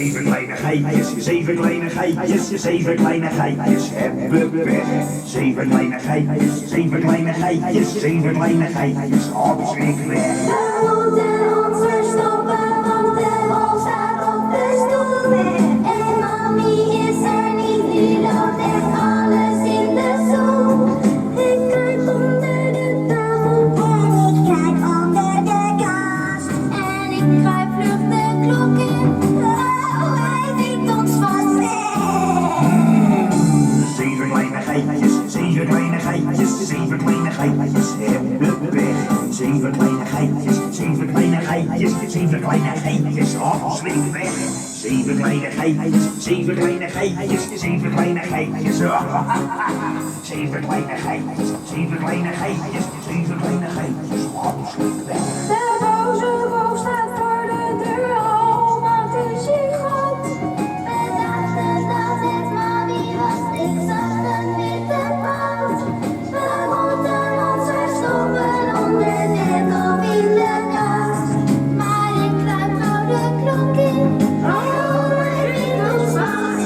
Zeven kleine geitjes, zeven kleine geitjes, zeven kleine geitjes hebben weg. Zeven kleine geitjes, zeven kleine geitjes, zeven kleine geitjes, opschrik weg. We moeten ons verstoppen, want de wolf staat op de stoel. En mami is er niet, die loopt echt alles in de soep. Ik kruip onder de tafel en ik kruip onder de kast. En ik kruip vlug de klok in, oh hij vindt ons vast weg. Zeven kleine geitjes, zeven kleine geitjes, zeven kleine geitjes hebben weg. Zeven kleine geitjes, zeven kleine geitjes, zeven kleine geitjes, opschrik weg. Zeven kleine geitjes, zeven kleine geitjes, zeven kleine geitjes, zeven kleine geitjes, zeven kleine geitjes, zeven kleine geitjes, opschrik weg. De boze wolf staat voor de deur, oh maakt een sigaret. We dachten dat het mami was, ik zag een witte paard. We moeten ons verstoppen onder bed of in de kast. Maar ik kruip nou de klok in, oh hij vindt ons vast.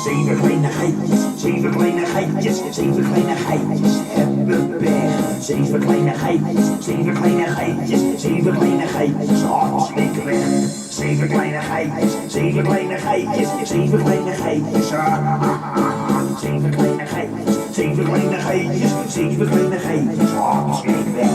Zeven kleine geitjes, zeven kleine geitjes, zeven kleine geitjes hebben weg. Zeven kleine geitjes, zeven kleine geitjes, zeven kleine geitjes, opschrik weg. Zeven kleine geitjes, zeven kleine geitjes, zeven kleine geitjes, zeven kleine geitjes, zeven kleine geitjes, zeven kleine geitjes, opschrik weg.